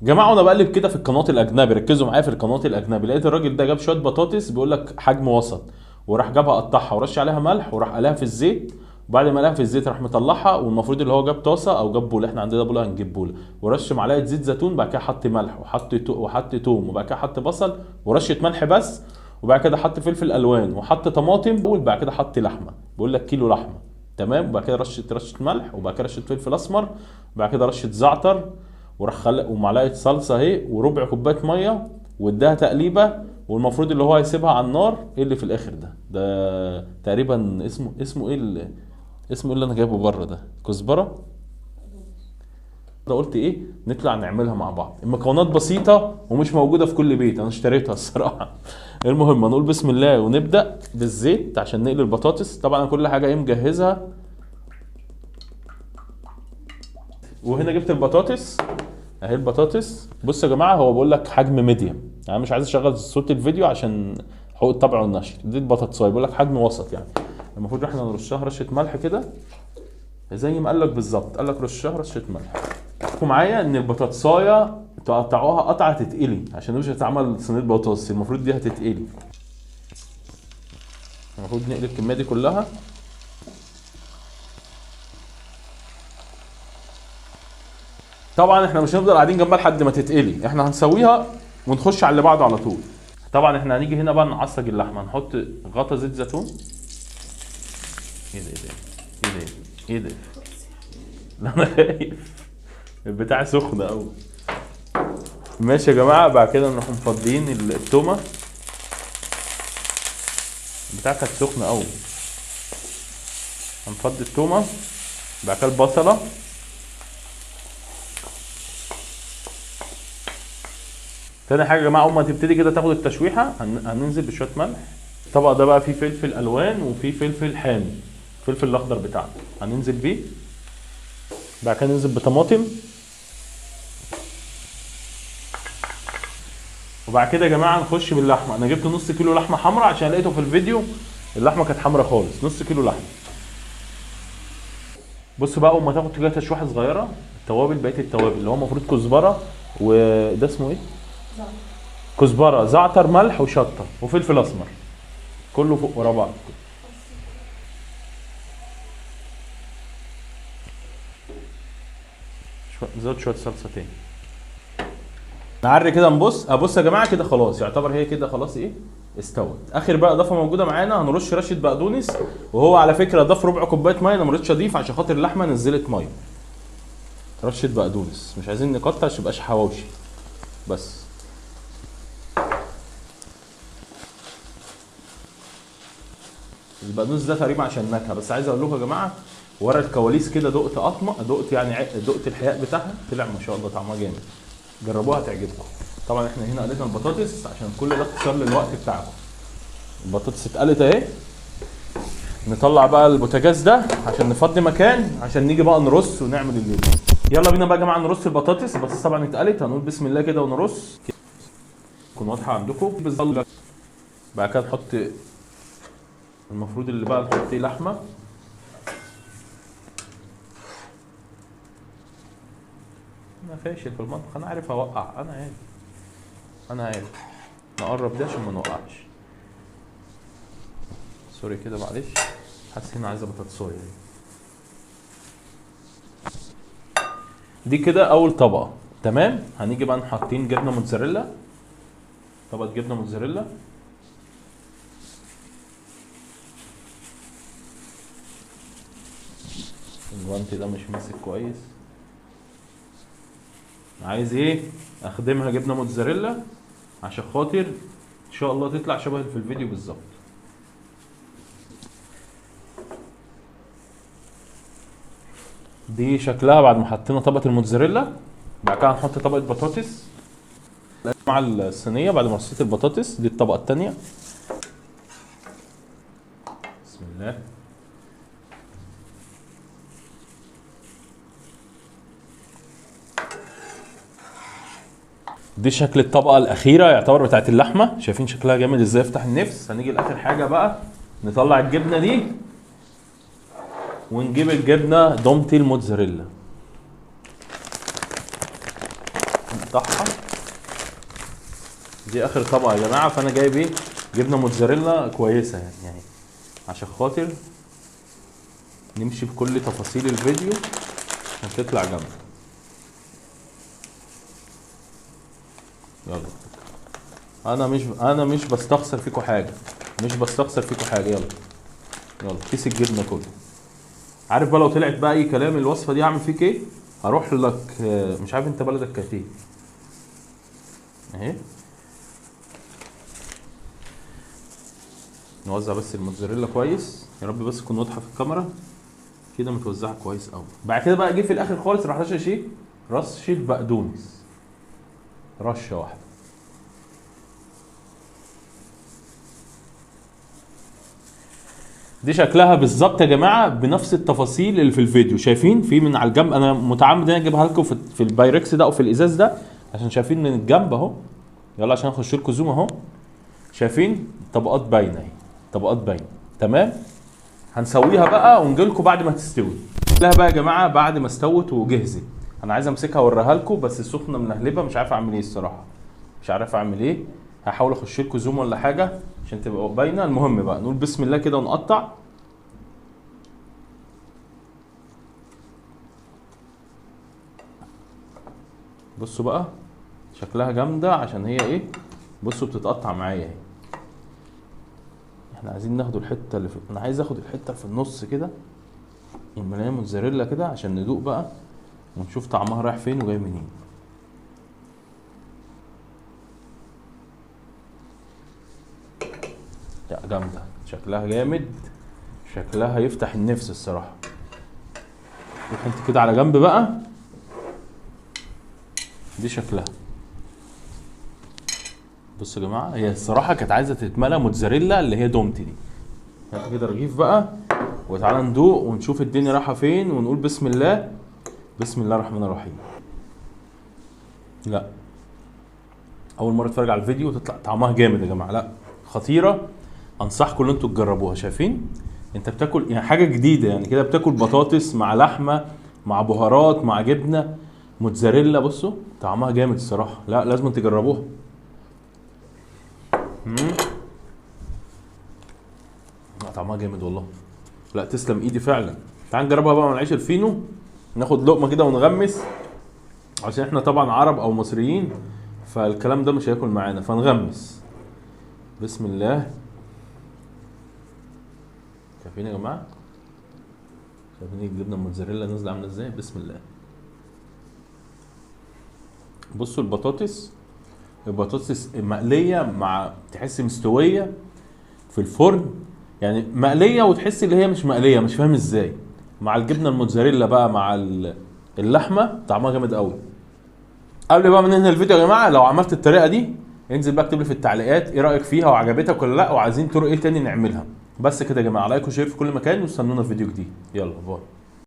جماعه وانا بقلب كده في القناه الاجنبي، ركزوا معايا في القناه الاجنبي، لقيت الراجل ده جاب شويه بطاطس بيقول لك حجم وسط، وراح جابها قطعها ورش عليها ملح وراح قلاها في الزيت، وبعد ما قلاها في الزيت راح مطلعها، والمفروض اللي هو جاب طاسه او جاب بوله، احنا عندنا بوله هنجيب بوله، ورش معلقه زيت زيتون، بعد كده حط ملح وحط توم، وبعد كده حط بصل ورشه ملح بس، وبعد كده حط فلفل الوان وحط طماطم، وبعد كده حط لحمه، بيقول لك كيلو لحمه. تمام. وبعد كده رشه ملح، وبعد كده رشه فلفل اسمر، وبعد كده رشه زعتر، وراح خلق ومعلقه صلصه اهي وربع كوبايه ميه، واداها تقليبه، والمفروض اللي هو هيسيبها على النار. ايه اللي في الاخر ده تقريبا اسمه ايه اسمه ايه اللي انا جايبه بره ده؟ كزبره. ده قلت ايه نطلع نعملها مع بعض. المكونات بسيطه ومش موجوده في كل بيت، انا اشتريتها الصراحه. المهم هنقول بسم الله ونبدا بالزيت عشان نقلي البطاطس. طبعا كل حاجه ايه مجهزها. وهنا جبت البطاطس اهي. البطاطس بص يا جماعه، هو بيقول لك حجم ميديوم، يعني مش عايز اشغل صوت الفيديو عشان حقوق الطبع والنشر. دي البطاطسايه بيقول لك حجم وسط، يعني المفروض احنا نرشها رشه ملح كده زي ما قال لك بالظبط، قال لك رشها رشه ملح. احكوا معايا ان البطاطسايه تقطعوها قطعه تتقلي، عشان مش هتتعمل صينيه بطاطس، المفروض دي هتتقلي. المفروض نقلي الكميه دي كلها. طبعا احنا مش هنفضل قاعدين جنبها لحد ما تتقلي، احنا هنسويها ونخش على اللي بعده على طول. طبعا احنا هنيجي هنا بقى نعصج اللحمه، نحط غطا زيت زيتون. ايه ده ايه ده ايه ده؟ لا انا خايف، البتاع سخنه قوي. ماشي يا جماعه. بعد كده نروح مفضيين التومه، البتاع كانت سخنه قوي. هنفضي التومه، بعد كده البصله، تاني حاجه يا جماعه اول ما تبتدي كده تاخد التشويحه هننزل بشويه ملح. الطبق ده بقى فيه فلفل الوان وفيه فلفل حامي، الفلفل الاخضر بتاعنا هننزل بيه. بعد كده ننزل بطماطم. وبعد كده يا جماعه نخش باللحمه. انا جبت نص كيلو لحمه حمراء عشان لقيته في الفيديو اللحمه كانت حمراء خالص، نص كيلو لحمه. بص بقى اول ما تاخد كده تشويحه صغيره، التوابل بقيه التوابل اللي هو المفروض كزبره، وده اسمه ايه؟ كزبره، زعتر، ملح وشطه وفلفل اسمر، كله فوق ورا بعض. زود شويه صلصه تاني. نعري كده نبص، ابص يا جماعه كده خلاص، يعتبر هي كده خلاص ايه استوت. اخر بقى اضافه موجوده معانا هنرش رشه بقدونس، وهو على فكره ضاف ربع كوبايه ميه، انا ما رضيتش اضيف عشان خاطر اللحمه نزلت ميه. رشه بقدونس، مش عايزين نقطع عشان يبقاش حواوشي بس. البقدونس ده تقريبا عشان نكهه بس. عايز اقول لكم يا جماعه ورا الكواليس كده دقت قطمه، دقت يعني دقت الحياء بتاعها، طلع ما شاء الله طعمها جامد. جربوها تعجبكم. طبعا احنا هنا قلينا البطاطس عشان كل ده اختصار للوقت بتاعكم. البطاطس اتقلت اهي. نطلع بقى البوتاجاز ده عشان نفضي مكان عشان نيجي بقى نرص ونعمل الليل. يلا بينا بقى يا جماعه نرص البطاطس. البطاطس طبعا اتقلت، هنقول بسم الله كده ونرص. تكون واضحه عندكم بالظبط. بعد كده نحط المفروض اللي بقى نحط ايه لحمه. انا فاشل في المطبخ، انا عارف اوقع، انا عارف انا عارف. نقرب ده عشان ما نوقعش. سوري كده معلش، حاسس هنا عايزه بطاطسايه. دي كده اول طبقه تمام. هنيجي بقى حاطين جبنه موتزاريلا، طبقه جبنه موتزاريلا. الجوانتي ده مش ماسك كويس. عايز ايه اخدمها جبنه موتزاريلا عشان خاطر ان شاء الله تطلع شبه في الفيديو بالظبط. دي شكلها بعد ما حطينا طبقه الموتزاريلا. بعد كده هنحط طبقه بطاطس مع الصينيه. بعد ما رصيت البطاطس دي الطبقه الثانيه. بسم الله. دي شكل الطبقه الاخيره يعتبر بتاعت اللحمه، شايفين شكلها جامد ازاي يفتح النفس. هنيجي لاخر حاجه بقى نطلع الجبنه دي ونجيب الجبنه دومتي الموتزاريلا. نقطعها. دي اخر طبقه يا جماعه، فانا جايب ايه؟ جبنه موتزاريلا كويسه يعني عشان خاطر نمشي بكل تفاصيل الفيديو عشان تطلع جامده. يلا انا مش بستخسر فيكم حاجه، يلا كيس الجبنه كله. عارف بقى لو طلعت بقى اي كلام الوصفه دي هعمل فيك ايه؟ هروح لك مش عارف انت بلدك كانت ايه اهي. نوزع بس الموتزاريلا كويس، يا رب بس تكون واضحه في الكاميرا كده، متوزعه كويس قوي. بعد كده بقى اجي في الاخر خالص راح رشه بقدونس، رشه واحده. دي شكلها بالظبط يا جماعه بنفس التفاصيل اللي في الفيديو. شايفين في من على الجنب، انا متعمد ان اجيبها لكم في البايركس ده او في الازاز ده عشان شايفين من الجنب اهو. يلا عشان اخش لكم زوم اهو، شايفين طبقات باينه اهي، طبقات باينه. تمام، هنسويها بقى ونجي لكم بعد ما تستوي. لها بقى يا جماعه بعد ما استوت وجهزت، انا عايز امسكها اوريها لكم بس السخنه منهلبه، مش عارف اعمل ايه الصراحه، مش عارف اعمل ايه. هحاول اخش لكم زوم ولا حاجه عشان تبقى باينه. المهم بقى نقول بسم الله كده ونقطع. بصوا بقى شكلها جامده عشان هي ايه، بصوا بتتقطع معايا اهي. احنا عايزين ناخد الحته اللي انا عايز اخد الحته في النص كده المليانه موتزاريلا كده عشان ندوق بقى ونشوف طعمها رايح فين وجاي منين. لا جامده، شكلها جامد، شكلها يفتح النفس الصراحه. روح انت كده على جنب بقى. دي شكلها بصوا يا جماعه، هي الصراحه كانت عايزه تتملى موتزاريلا اللي هي دومتي دي. هات كده رغيف بقى وتعالى ندوق ونشوف الدنيا رايحه فين ونقول بسم الله. بسم الله الرحمن الرحيم. لا اول مره اتفرج على الفيديو تطلع طعمها جامد يا جماعه، لا خطيره، انصحكم ان انتوا تجربوها. شايفين انت بتاكل يعني حاجه جديده، يعني كده بتاكل بطاطس مع لحمه مع بهارات مع جبنه موتزاريلا. بصوا طعمها جامد الصراحه، لا لازم تجربوها. لا طعمها جامد والله، لا تسلم ايدي فعلا. تعال نجربها بقى مع العيش الفينو، ناخد لقمه كده ونغمس عشان احنا طبعا عرب او مصريين فالكلام ده مش هياكل معانا، فنغمس. بسم الله. شايفين يا جماعه، شايفين الجبنه الموتزاريلا نازله عامله ازاي؟ بسم الله. بصوا البطاطس مقليه مع تحس مستويه في الفرن، يعني مقليه وتحس اللي هي مش مقليه، مش فاهم ازاي، مع الجبنه الموتزاريلا بقى مع اللحمه طعمها جامد قوي. قبل بقى ما ننهي الفيديو يا جماعه، لو عملت الطريقه دي انزل بقى اكتب لي في التعليقات ايه رايك فيها وعجبتك ولا لا، وعايزين طرق ايه تاني نعملها. بس كده يا جماعه، لايك وشير في كل مكان واستنونا في فيديو جديد. يلا باي.